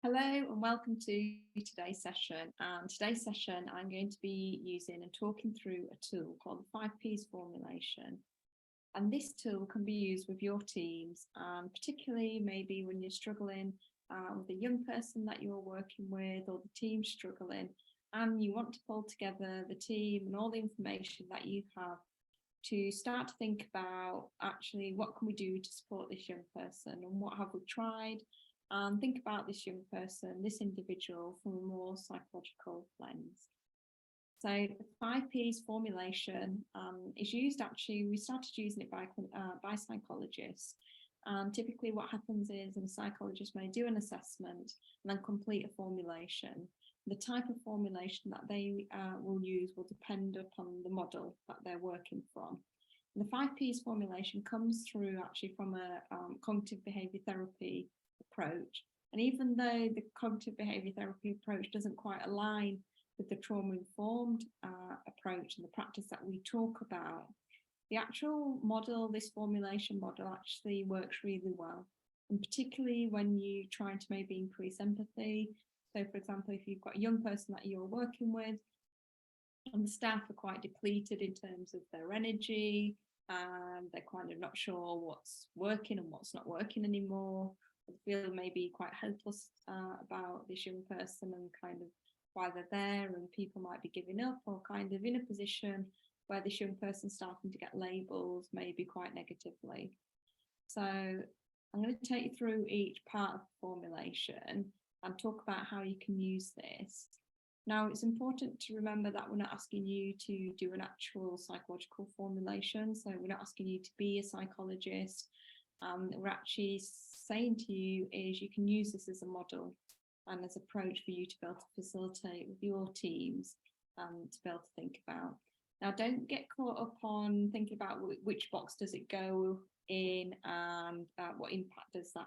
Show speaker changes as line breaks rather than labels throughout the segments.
Hello and welcome to today's session. Today's session I'm going to be using and talking through a tool called the 5Ps formulation. And this tool can be used with your teams, particularly maybe when you're struggling with a young person that you're working with, or the team struggling, and you want to pull together the team and all the information that you have to start to think about actually what can we do to support this young person and what have we tried, and think about this young person, this individual, from a more psychological lens. So the 5Ps formulation is used, actually, we started using it by psychologists. And typically what happens is a psychologist may do an assessment and then complete a formulation. The type of formulation that they will use will depend upon the model that they're working from. And the 5Ps formulation comes through actually from a cognitive behaviour therapy approach. And even though the cognitive behaviour therapy approach doesn't quite align with the trauma-informed approach and the practice that we talk about, the actual model, this formulation model, actually works really well. And particularly when you're trying to maybe increase empathy. So for example, if you've got a young person that you're working with and the staff are quite depleted in terms of their energy, and they're kind of not sure what's working and what's not working anymore, feel maybe quite hopeless about this young person and kind of why they're there, and people might be giving up or kind of in a position where this young person's starting to get labels maybe quite negatively. So I'm going to take you through each part of the formulation and talk about how you can use this. Now, it's important to remember that we're not asking you to do an actual psychological formulation. So we're not asking you to be a psychologist. We're actually saying to you is you can use this as a model and as an approach for you to be able to facilitate with your teams to be able to think about. Now, don't get caught up on thinking about which box does it go in and what impact does that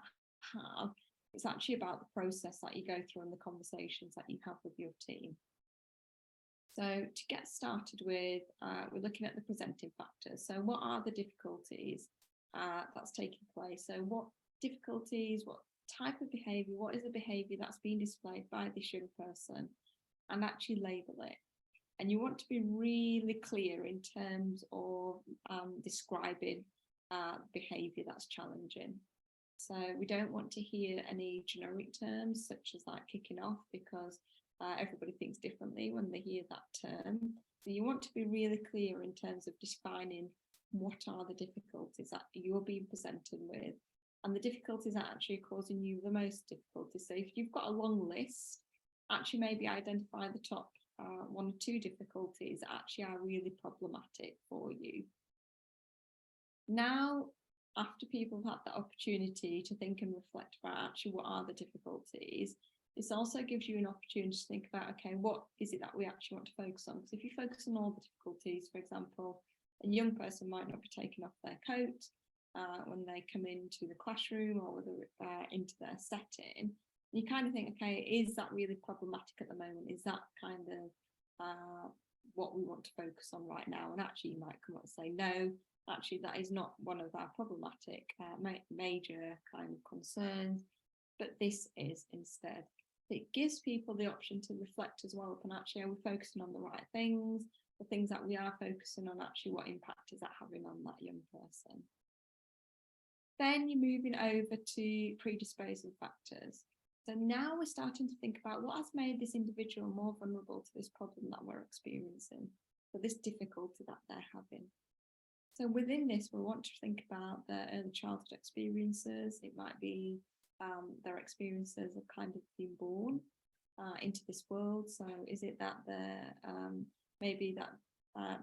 have. It's actually about the process that you go through and the conversations that you have with your team. So to get started with, we're looking at the presenting factors. So what are the difficulties that's taking place? So what difficulties, what type of behaviour, what is the behaviour that's being displayed by this young person, and actually label it. And you want to be really clear in terms of describing behaviour that's challenging. So we don't want to hear any generic terms such as like kicking off, because everybody thinks differently when they hear that term. So you want to be really clear in terms of defining what are the difficulties that you're being presented with, and the difficulties that actually are causing you the most difficulty. So if you've got a long list, actually maybe identify the top 1 or 2 difficulties that actually are really problematic for you. Now, after people have had that opportunity to think and reflect about actually what are the difficulties, this also gives you an opportunity to think about, okay, what is it that we actually want to focus on? Because if you focus on all the difficulties, for example, a young person might not be taking off their coat when they come into the classroom or whether into their setting, you kind of think, okay, is that really problematic at the moment? Is that kind of what we want to focus on right now? And actually you might come up and say, no, actually that is not one of our problematic major kind of concerns, but this is instead. It gives people the option to reflect as well upon actually, are we focusing on the right things, the things that we are focusing on, actually what impact is that having on that young person. Then you're moving over to predisposing factors. So now we're starting to think about what has made this individual more vulnerable to this problem that we're experiencing, or this difficulty that they're having. So within this, we want to think about their early childhood experiences. It might be their experiences of kind of being born into this world. So is it that they're maybe that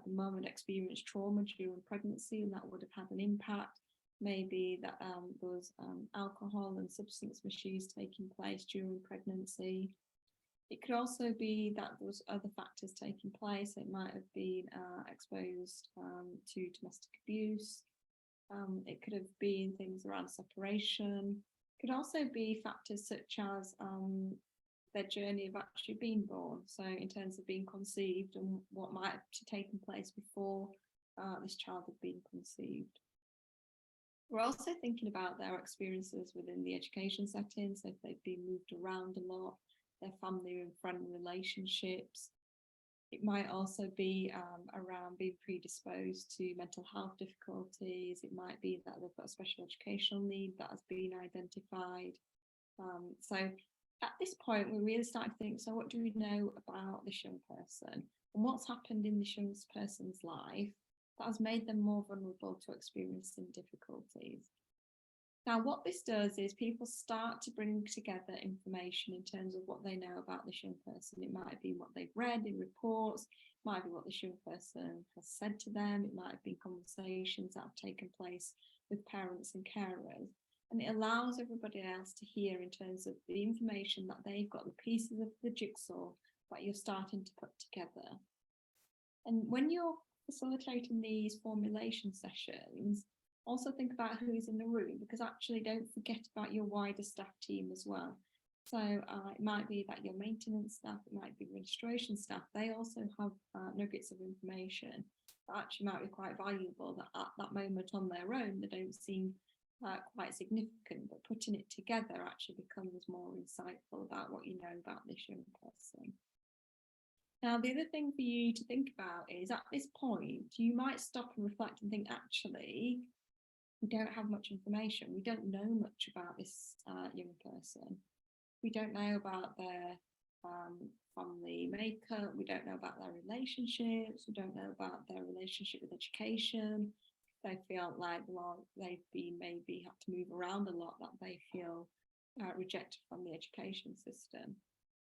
the mum had experienced trauma during pregnancy and that would have had an impact? Maybe that there was alcohol and substance misuse taking place during pregnancy. It could also be that there was other factors taking place. It might have been exposed to domestic abuse. It could have been things around separation. It could also be factors such as their journey of actually being born. So in terms of being conceived and what might have taken place before this child had been conceived. We're also thinking about their experiences within the education setting. So if they've been moved around a lot, their family and friend relationships. It might also be around being predisposed to mental health difficulties. It might be that they've got a special educational need that has been identified. So at this point, we're really starting to think, so what do we know about this young person? And what's happened in this young person's life that has made them more vulnerable to experiencing difficulties? Now, what this does is people start to bring together information in terms of what they know about this young person. It might be what they've read in reports, it might be what this young person has said to them, it might have been conversations that have taken place with parents and carers. And it allows everybody else to hear in terms of the information that they've got, the pieces of the jigsaw that you're starting to put together. And when you're facilitating these formulation sessions, also think about who's in the room, because actually don't forget about your wider staff team as well. So it might be that your maintenance staff, it might be registration staff, they also have nuggets of information that actually might be quite valuable that at that moment on their own, they don't seem quite significant, but putting it together actually becomes more insightful about what you know about this young person. Now, the other thing for you to think about is at this point, you might stop and reflect and think, actually, we don't have much information. We don't know much about this young person. We don't know about their family makeup. We don't know about their relationships. We don't know about their relationship with education. They feel like they've been maybe had to move around a lot, that they feel rejected from the education system.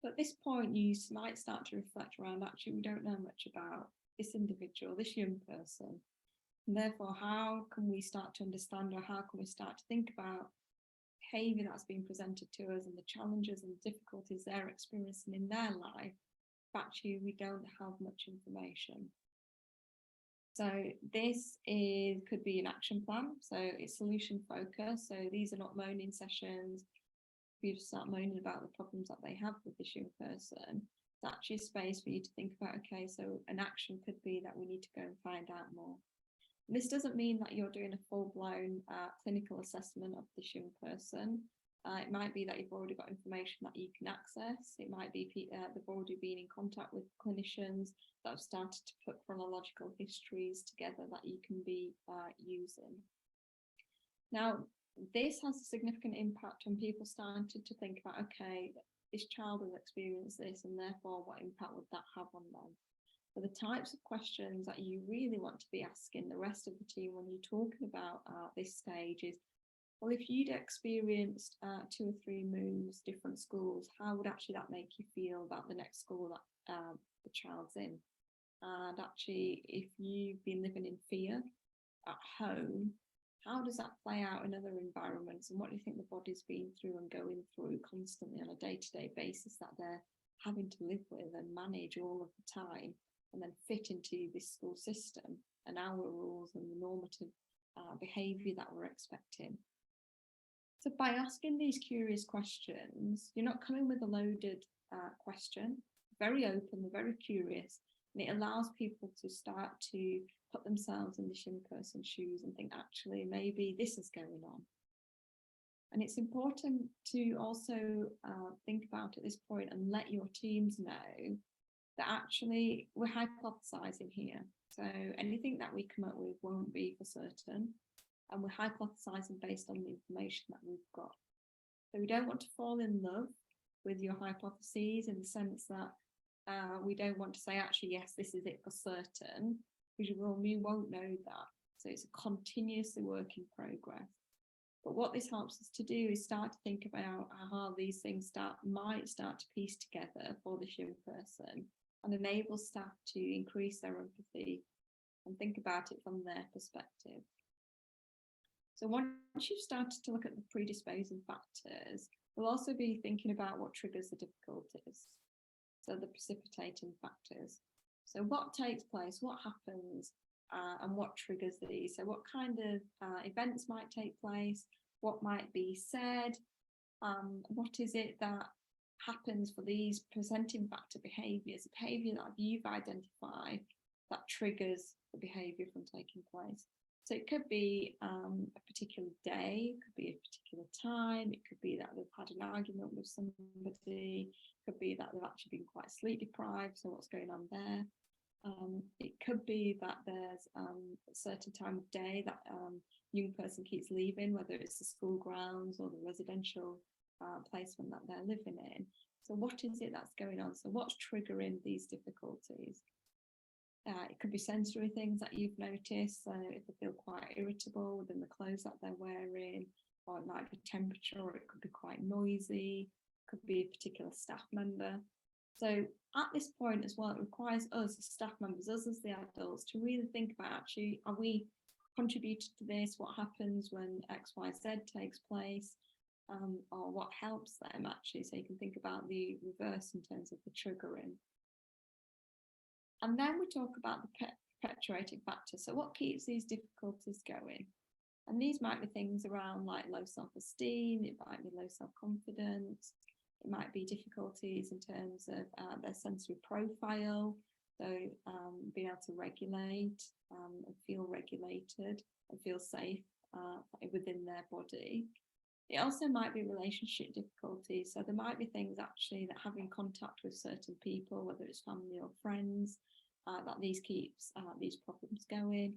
But at this point, you might start to reflect around, actually, we don't know much about this individual, this young person. And therefore, how can we start to understand, or how can we start to think about behaviour that's being presented to us and the challenges and difficulties they're experiencing in their life, but actually we don't have much information. So this could be an action plan. So it's solution focused. So these are not moaning sessions. You just start moaning about the problems that they have with this young person. It's actually a space for you to think about, okay, so an action could be that we need to go and find out more. This doesn't mean that you're doing a full-blown clinical assessment of this young person. It might be that you've already got information that you can access. It might be they've already been in contact with clinicians that have started to put chronological histories together that you can be using. Now, this has a significant impact on people starting to think about, okay, this child has experienced this, and therefore what impact would that have on them? So the types of questions that you really want to be asking the rest of the team when you're talking about this stage is, well, if you'd experienced 2 or 3 moves, different schools, how would actually that make you feel about the next school that the child's in? And actually, if you've been living in fear at home, how does that play out in other environments? And what do you think the body's been through and going through constantly on a day-to-day basis that they're having to live with and manage all of the time, and then fit into this school system and our rules and the normative behaviour that we're expecting? So by asking these curious questions, you're not coming with a loaded question, very open, they're very curious, and it allows people to start to put themselves in this young person's shoes and think, actually, maybe this is going on. And it's important to also think about at this point and let your teams know that actually we're hypothesizing here. So anything that we come up with won't be for certain. And we're hypothesizing based on the information that we've got. So we don't want to fall in love with your hypotheses in the sense that we don't want to say, actually, yes, this is it for certain, because we won't know that. So it's a continuously work in progress. But what this helps us to do is start to think about how these things might start to piece together for this young person, and enable staff to increase their empathy and think about it from their perspective. So once you've started to look at the predisposing factors, we'll also be thinking about what triggers the difficulties. So the precipitating factors. So what takes place, what happens, and what triggers these? So what kind of events might take place? What might be said? What is it that happens for these presenting factor behaviours, behaviour that you've identified that triggers the behaviour from taking place? So it could be a particular day, it could be a particular time, it could be that they've had an argument with somebody, it could be that they've actually been quite sleep deprived, so what's going on there. It could be that there's a certain time of day that young person keeps leaving, whether it's the school grounds or the residential placement that they're living in. So what is it that's going on? So what's triggering these difficulties? It could be sensory things that you've noticed, so if they feel quite irritable within the clothes that they're wearing, or it might be temperature, or it could be quite noisy, it could be a particular staff member. So at this point as well, it requires us as staff members, us as the adults, to really think about, actually, are we contributed to this? What happens when X, Y, Z takes place? Or what helps them, actually, so you can think about the reverse in terms of the triggering. And then we talk about the perpetuating factors. So what keeps these difficulties going? And these might be things around like low self-esteem, it might be low self-confidence, it might be difficulties in terms of their sensory profile, so being able to regulate and feel regulated and feel safe within their body. It also might be relationship difficulties, so there might be things actually that having contact with certain people, whether it's family or friends, that these keeps these problems going.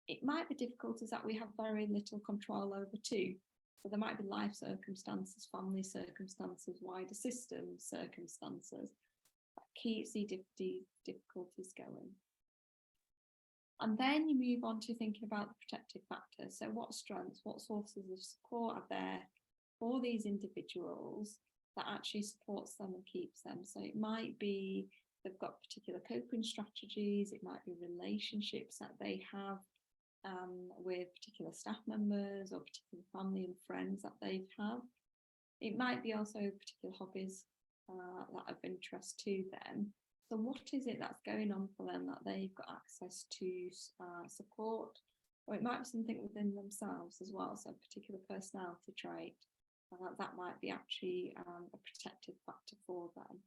It might be difficulties that we have very little control over too. So there might be life circumstances, family circumstances, wider system circumstances that keeps these difficulties going. And then you move on to thinking about the protective factors. So what strengths, what sources of support are there for these individuals that actually supports them and keeps them? So it might be they've got particular coping strategies, it might be relationships that they have with particular staff members or particular family and friends that they have. It might be also particular hobbies that are of interest to them. So what is it that's going on for them that they've got access to support? Or it might be something within themselves as well, so a particular personality trait that might be actually a protective factor for them.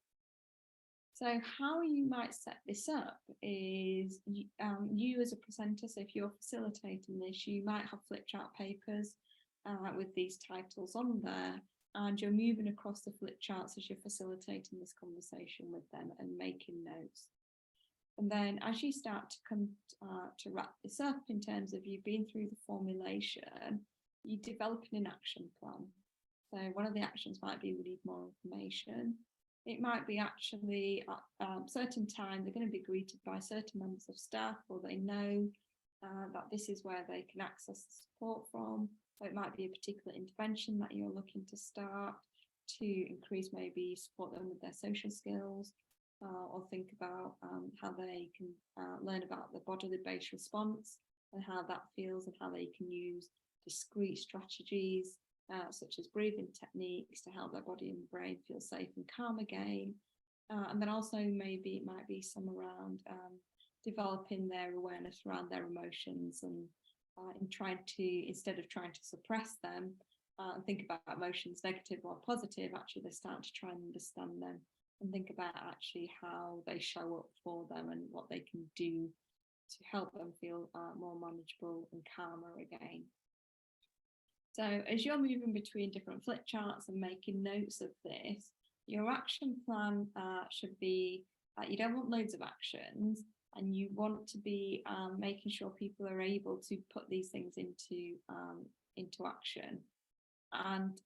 So how you might set this up is you as a presenter, so if you're facilitating this, you might have flip chart papers with these titles on there, and you're moving across the flip charts as you're facilitating this conversation with them and making notes. And then as you start to come to wrap this up in terms of you've been through the formulation, you develop an action plan. So one of the actions might be we need more information. It might be actually at a certain time they're going to be greeted by certain members of staff, or they know that this is where they can access the support from. Or it might be a particular intervention that you're looking to start to increase, maybe support them with their social skills, or think about how they can learn about the bodily based response and how that feels, and how they can use discrete strategies such as breathing techniques to help their body and brain feel safe and calm again. And then also maybe it might be some around developing their awareness around their emotions, and in trying to, instead of trying to suppress them and think about emotions negative or positive, actually they start to try and understand them and think about actually how they show up for them and what they can do to help them feel more manageable and calmer again. So as you're moving between different flip charts and making notes of this, your action plan should be, you don't want loads of actions, and you want to be making sure people are able to put these things into action. And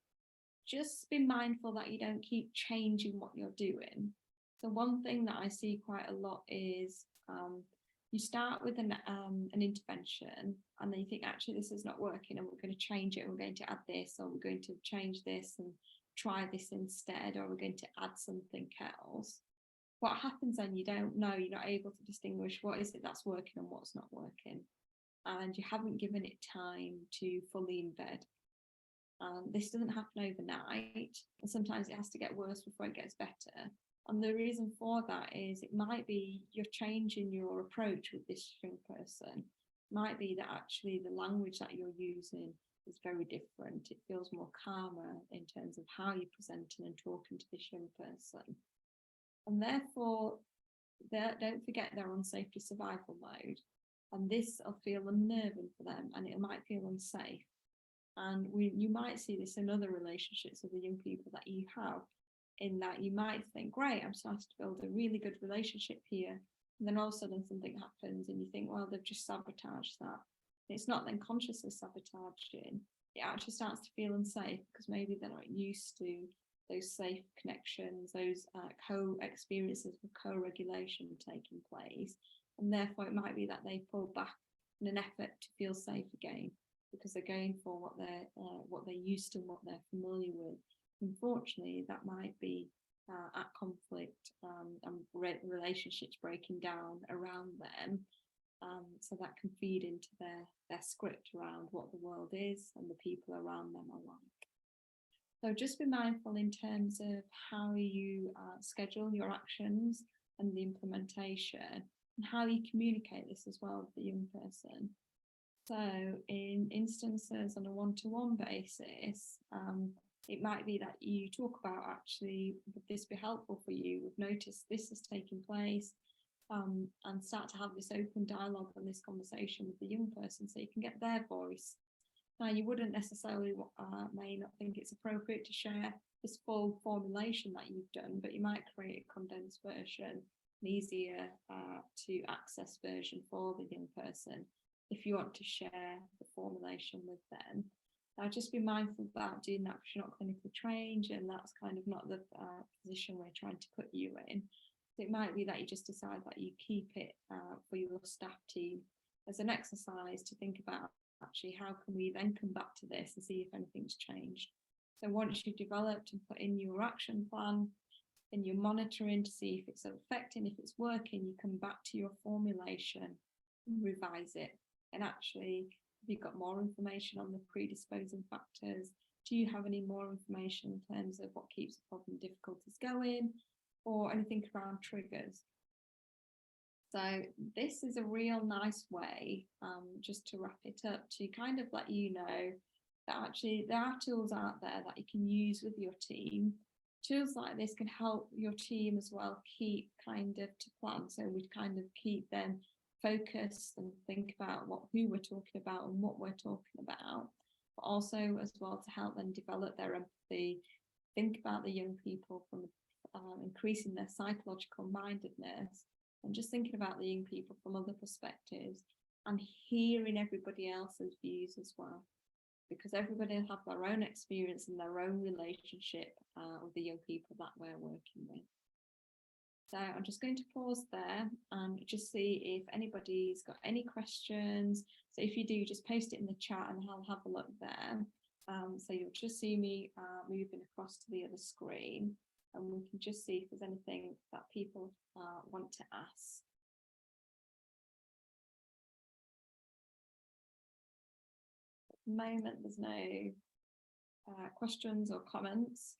just be mindful that you don't keep changing what you're doing. So one thing that I see quite a lot is you start with an intervention, and then you think, actually, this is not working, and we're going to change it. We're going to add this, or we're going to change this and try this instead, or we're going to add something else. What happens then? You don't know. You're not able to distinguish what is it that's working and what's not working, and you haven't given it time to fully embed. This doesn't happen overnight, and sometimes it has to get worse before it gets better. And the reason for that is it might be you're changing your approach with this young person. It might be that actually the language that you're using is very different. It feels more calmer in terms of how you're presenting and talking to this young person. And therefore, don't forget they're on safety survival mode. and this will feel unnerving for them, and it might feel unsafe. And you might see this in other relationships with the young people that you have, in that you might think, great, I'm starting to build a really good relationship here. And then all of a sudden something happens and you think, well, they've just sabotaged that. And it's not then consciously sabotaging. It actually starts to feel unsafe because maybe they're not used to those safe connections, those co-experiences of co-regulation taking place. And therefore it might be that they pull back in an effort to feel safe again, because they're going for what they're used to, what they're familiar with. Unfortunately, that might be at conflict and relationships breaking down around them. So that can feed into their script around what the world is and the people around them are like. So just be mindful in terms of how you schedule your actions and the implementation, and how you communicate this as well with the young person. So in instances on a one-to-one basis, it might be that you talk about, actually, would this be helpful for you? We've noticed this has taken place, and start to have this open dialogue and this conversation with the young person so you can get their voice. Now, you wouldn't necessarily may not think it's appropriate to share this full formulation that you've done, but you might create a condensed version, an easier to access version for the young person if you want to share the formulation with them. Just be mindful about doing that because you're not clinically trained, and that's kind of not the position we're trying to put you in. So it might be that you just decide that you keep it for your staff team as an exercise to think about, actually, how can we then come back to this and see if anything's changed. So once you've developed and put in your action plan and you're monitoring to see if it's affecting, if it's working, you come back to your formulation and revise it. And actually, have you got more information on the predisposing factors? Do you have any more information in terms of what keeps the problem difficulties going, or anything around triggers? So this is a real nice way, just to wrap it up, to kind of let you know that actually there are tools out there that you can use with your team. Tools like this can help your team as well keep kind of to plan. So we kind of keep them focused and think about who we're talking about and what we're talking about, but also as well to help them develop their empathy, think about the young people from increasing their psychological mindedness, and just thinking about the young people from other perspectives and hearing everybody else's views as well, because everybody will have their own experience and their own relationship with the young people that we're working with. So I'm just going to pause there and just see if anybody's got any questions. So if you do, just post it in the chat and I'll have a look there. So you'll just see me moving across to the other screen, and we can just see if there's anything that people want to ask. At the moment, there's no questions or comments.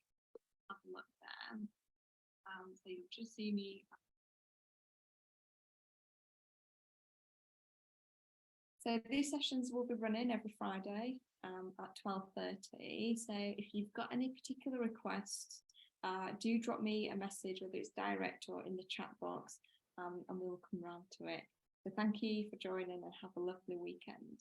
Have a look there. So you'll just see me. So these sessions will be running every Friday at 12:30. So if you've got any particular requests, do drop me a message, whether it's direct or in the chat box, and we'll come round to it. So thank you for joining and have a lovely weekend.